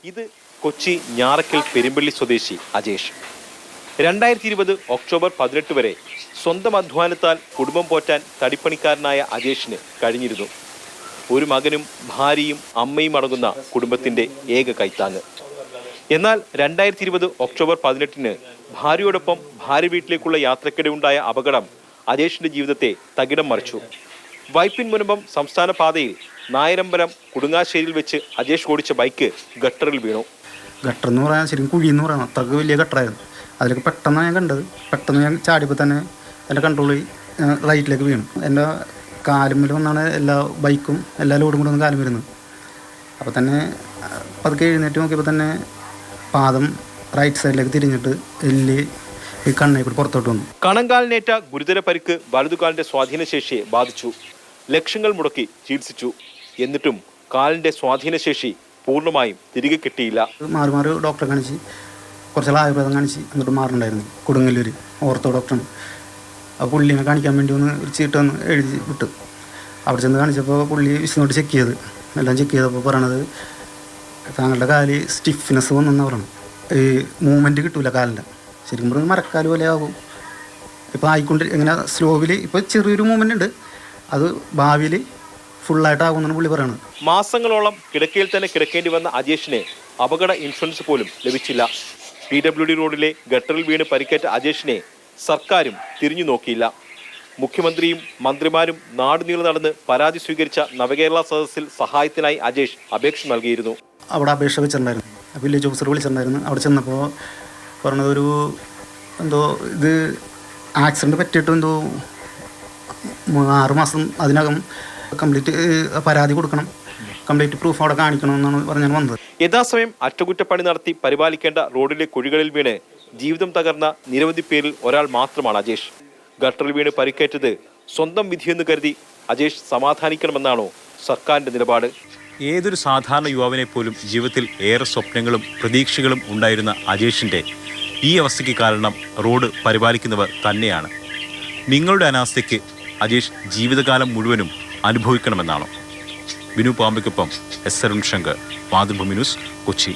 ഇത് കൊച്ചി ഞാറക്കൽ പെരുമ്പള്ളി സ്വദേശി അജേഷ്. 2020 ഒക്ടോബർ 18 വരെ സ്വന്തം അധ്വാനത്താൽ കുടുംബം പോറ്റാൻ തടിപ്പണിക്കാരനായ അജേഷിന് കഴിഞ്ഞിരുന്നു. ഒരു മകനും ഭാര്യയും അമ്മയും അടങ്ങുന്ന കുടുംബത്തിന്റെ ഏക കൈത്താങ്ങ്. എന്നാൽ 2020 ഒക്ടോബർ 18 ഭാര്യയോടൊപ്പം ഭാര്യ വീട്ടിലേക്കുള്ള യാത്രക്കിടെ ഉണ്ടായ അപകടം അജേഷിന്റെ ജീവിതത്തെ തകിടം മറിച്ചു. വൈപ്പിൻ മുനമ്പം സംസ്ഥാന പാതയിൽ നായരമ്പലം കുടുങ്ങാശ്ശേരിയിൽ വെച്ച് അജേഷ് ഓടിച്ച ബൈക്ക് ഗട്ടറിൽ വീണു. ഗട്ടർ എന്ന് പറയാൻ ശരിക്കും കുഴി എന്ന് പറയാം, അത്രക്ക് വലിയ ഗട്ടറായിരുന്നു. അതിലേക്ക് പെട്ടെന്ന് ഞാൻ കണ്ടത്, പെട്ടെന്ന് ഞാൻ ചാടിയപ്പോൾ തന്നെ എൻ്റെ കൺട്രോൾ റൈറ്റിലേക്ക് വീണു. എൻ്റെ കാലുമ്മിൽ വന്നാണ് എല്ലാ ബൈക്കും എല്ലാ ലോഡും കൂടെ ഒന്ന് കാലും വരുന്നത്. അപ്പോൾ തന്നെ പതുക്കെ എഴുന്നേറ്റ് നോക്കിയപ്പോൾ തന്നെ പാദം റൈറ്റ് സൈഡിലേക്ക് തിരിഞ്ഞിട്ട് എല്ല് ഈ കണ്ണേ കൂടി പുറത്തോട്ട് വന്നു. കണങ്കാലിനേറ്റ ഗുരുതര പരിക്ക് വലതുകാലിന്റെ സ്വാധീനശേഷിയെ ബാധിച്ചു. ലക്ഷങ്ങൾ മുടക്കി ചികിത്സിച്ചു. എന്നിട്ടും കാലിന്റെ സ്വാധീനശേഷി പൂർണ്ണമായും തിരികെ കിട്ടിയില്ല. മാറി ഡോക്ടറെ കാണിച്ച് കുറച്ചുള്ള ആയുർവേദം കാണിച്ച് എന്നിട്ട് മാറുന്നുണ്ടായിരുന്നു. കൊടുങ്ങല്ലൂർ ഓർത്തോ ഡോക്ടറാണ്. അപ്പോൾ പുള്ളിനെ കാണിക്കാൻ വേണ്ടി ഒന്ന് ഒരു ചീട്ട് വന്ന് എഴുതി വിട്ടു. അവിടെ ചെന്ന് കാണിച്ചപ്പോൾ പുള്ളി വിശന്നോട്ട് ചെക്ക് ചെയ്ത് എല്ലാം ചെക്ക് ചെയ്തപ്പോൾ പറയണത് താങ്കളുടെ കാല് സ്റ്റിഫ്നെസ് വന്നെന്നാണ് പറയുന്നത്. ഈ മൂവ്മെൻറ്റ് കിട്ടൂല കാലിൻ്റെ. ശരിക്കും പറഞ്ഞാൽ മരക്കാല് പോലെ ആകും. ഇപ്പോൾ ആയിക്കൊണ്ട് ഇങ്ങനെ സ്ലോവിൽ ഇപ്പോൾ ചെറിയൊരു മൂവ്മെൻ്റ് ഉണ്ട്, അത് ഭാവിയിൽ ഫുള്ളായിട്ടാകുമെന്നാണ് പുള്ളി പറയുന്നത്. മാസങ്ങളോളം കിടക്കയിൽ തന്നെ കിടക്കേണ്ടി വന്ന അജേഷിനെ അപകട ഇൻഷുറൻസ് പോലും ലഭിച്ചില്ല. PWD റോഡിലെ ഗട്ടറിൽ വീണ് പരിക്കേറ്റ അജേഷിനെ സർക്കാരും തിരിഞ്ഞു നോക്കിയില്ല. മുഖ്യമന്ത്രിയും മന്ത്രിമാരും നാടുനീളെ നടന്ന് പരാതി സ്വീകരിച്ച നവകേരള സദസ്സിൽ സഹായത്തിനായി അജേഷ് അപേക്ഷ നൽകിയിരുന്നു. അവിടെ അപേക്ഷ വെച്ചിട്ടുണ്ടായിരുന്നു, വില്ലേജ് ഓഫീസർ വിളിച്ചിട്ടുണ്ടായിരുന്നു. അവിടെ ചെന്നപ്പോൾ പറഞ്ഞത് ഒരു എന്തോ ഇത് ആക്സിഡൻറ്റ് പറ്റിയിട്ട് എന്തോ 6 മാസം അതിനകം കംപ്ലീറ്റ് പരാതി കൊടുക്കണം, കംപ്ലീറ്റ് പ്രൂഫ് അവിടെ കാണിക്കണം എന്നാണ് പറഞ്ഞാൽ വന്നത്. യഥാസമയം അറ്റകുറ്റപ്പണി നടത്തി പരിപാലിക്കേണ്ട റോഡിലെ കുഴികളിൽ വീണ് ജീവിതം തകർന്ന നിരവധി പേരിൽ ഒരാൾ മാത്രമാണ് അജേഷ്. ഗട്ടറിൽ വീണ് പരിക്കേറ്റത് സ്വന്തം വിധിയെന്ന് കരുതി അജേഷ് സമാധാനിക്കണമെന്നാണോ സർക്കാരിന്റെ നിലപാട്? ഏതൊരു സാധാരണ യുവാവിനെ പോലും ജീവിതത്തിൽ ഏറെ സ്വപ്നങ്ങളും പ്രതീക്ഷകളും ഉണ്ടായിരുന്ന അജേഷിൻ്റെ ഈ അവസ്ഥയ്ക്ക് കാരണം റോഡ് പരിപാലിക്കുന്നവർ തന്നെയാണ്. നിങ്ങളുടെ അനാസ്ഥയ്ക്ക് അജേഷ് ജീവിതകാലം മുഴുവനും അനുഭവിക്കണമെന്നാണോ? ബിനു പാമ്പയ്ക്കൊപ്പം എസ് അരുൺ ശങ്കർ, മാതൃഭൂമി ന്യൂസ്, കൊച്ചി.